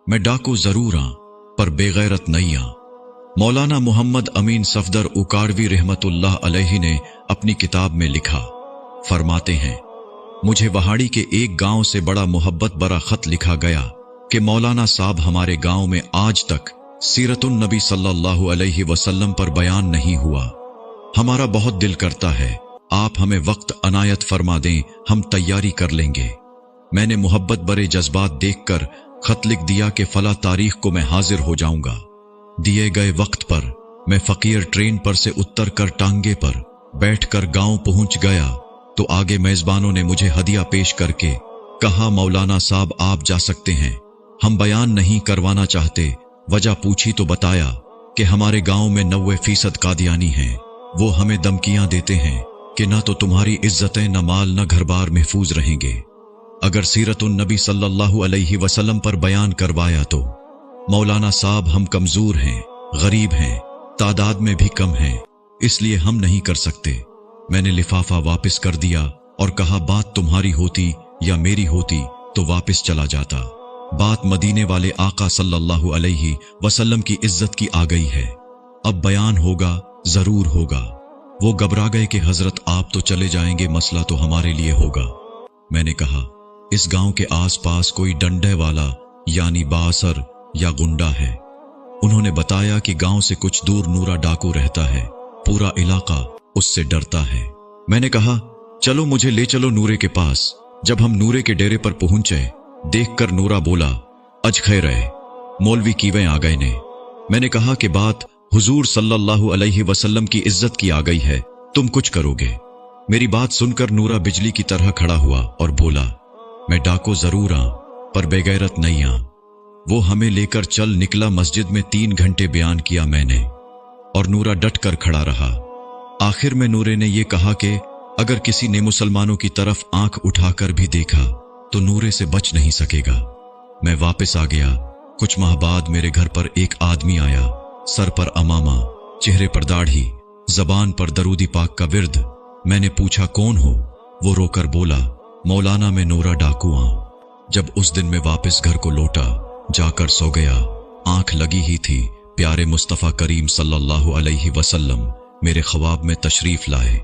मैं डाकू जरूर आं पर बेगैरत नहीं आं। मौलाना मोहम्मद अमीन सफदर उकारवी रहमतुल्लाह अलैहि ने अपनी किताब में लिखा, फरमाते हैं, मुझे वहाड़ी के एक गांव से बड़ा मोहब्बत भरा खत लिखा गया कि मौलाना साहब हमारे गांव में आज तक सीरतुन नबी सल्लल्लाहु अलैहि वसल्लम पर बयान नहीं हुआ। हमारा बहुत दिल करता है आप हमें वक्त अनायत फरमा दें, हम तैयारी कर लेंगे। मैंने मोहब्बत भरे जज्बात देखकर खत लिख दिया कि फला तारीख को मैं हाजिर हो जाऊंगा। दिए गए वक्त पर मैं फकीर ट्रेन पर से उतर कर टांगे पर बैठकर गांव पहुंच गया तो आगे मेजबानों ने मुझे हदिया पेश करके कहा, मौलाना साहब आप जा सकते हैं, हम बयान नहीं करवाना चाहते। वजह पूछी तो बताया कि हमारे गांव में 90% कादियानी हैं। वो हमें धमकियां देते हैं कि ना तो तुम्हारी इज्जतें, न माल, न घर बार महफूज रहेंगे। अगर सीरतुन नबी सल्लल्लाहु अलैहि वसल्लम पर बयान करवाया तो मौलाना साहब हम कमजोर हैं, गरीब हैं, तादाद में भी कम हैं, इसलिए हम नहीं कर सकते। मैंने लिफाफा वापस कर दिया और कहा, बात तुम्हारी होती या मेरी होती तो वापस चला जाता। बात मदीने वाले आका सल्लल्लाहु अलैहि वसल्लम की इज्जत की आ गई है, अब बयान होगा, जरूर होगा। वो घबरा गए कि हजरत आप तो चले जाएंगे, मसला तो हमारे लिए होगा। मैंने कहा, इस गांव के आसपास कोई डंडे वाला यानी बासर या गुंडा है। उन्होंने बताया कि गांव से कुछ दूर नूरा डाकू रहता है, पूरा इलाका उससे डरता है। मैंने कहा, चलो मुझे ले चलो नूरे के पास। जब हम नूरे के डेरे पर पहुंचे, देखकर नूरा बोला, अज खैर है, मौलवी कीवें आ गए ने। मैंने कहा कि बात हुजूर सल्लल्लाहु अलैहि वसल्लम की इज्जत की आ गई है, तुम कुछ करोगे। मेरी बात सुनकर नूरा बिजली की तरह खड़ा हुआ और बोला, मैं डाको जरूर आं पर बेगैरत नहीं आं। वो हमें लेकर चल निकला। मस्जिद में 3 घंटे बयान किया मैंने और नूरा डट कर खड़ा रहा। आखिर में नूरे ने यह कहा कि अगर किसी ने मुसलमानों की तरफ आंख उठाकर भी देखा तो नूरे से बच नहीं सकेगा। मैं वापस आ गया। कुछ माह बाद मेरे घर पर एक आदमी आया, सर पर अमामा, चेहरे पर दाढ़ी, जबान पर दरूदी पाक का विर्द। मैंने पूछा, कौन हो? वो रोकर बोला, मौलाना मैं नूरा डाकू आं। जब उस दिन मैं वापस घर को लौटा, जाकर सो गया। आंख लगी ही थी, प्यारे मुस्तफा करीम सल्लल्लाहु अलैहि वसल्लम मेरे ख्वाब में तशरीफ लाए।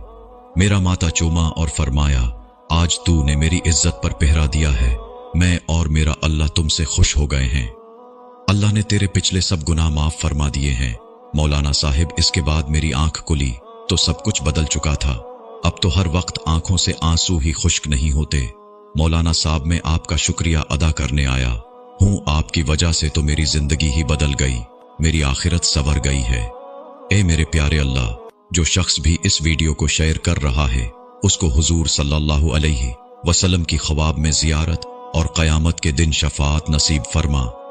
मेरा माथा चूमा और फरमाया, आज तूने मेरी इज्जत पर पहरा दिया है, मैं और मेरा अल्लाह तुमसे खुश हो गए हैं। अल्लाह ने तेरे पिछले सब गुनाह माफ फरमा दिए हैं। मौलाना साहिब, इसके बाद मेरी आंख खुली तो सब कुछ बदल चुका था। अब तो हर वक्त आंखों से आंसू ही खुश्क नहीं होते। मौलाना साहब, मैं आपका शुक्रिया अदा करने आया हूं। आपकी वजह से तो मेरी जिंदगी ही बदल गई, मेरी आखिरत संवर गई है। ए मेरे प्यारे अल्लाह, जो शख्स भी इस वीडियो को शेयर कर रहा है उसको हुजूर सल्लल्लाहु अलैहि वसल्लम की ख्वाब में जियारत और क़यामत के दिन शफाअत नसीब फरमा।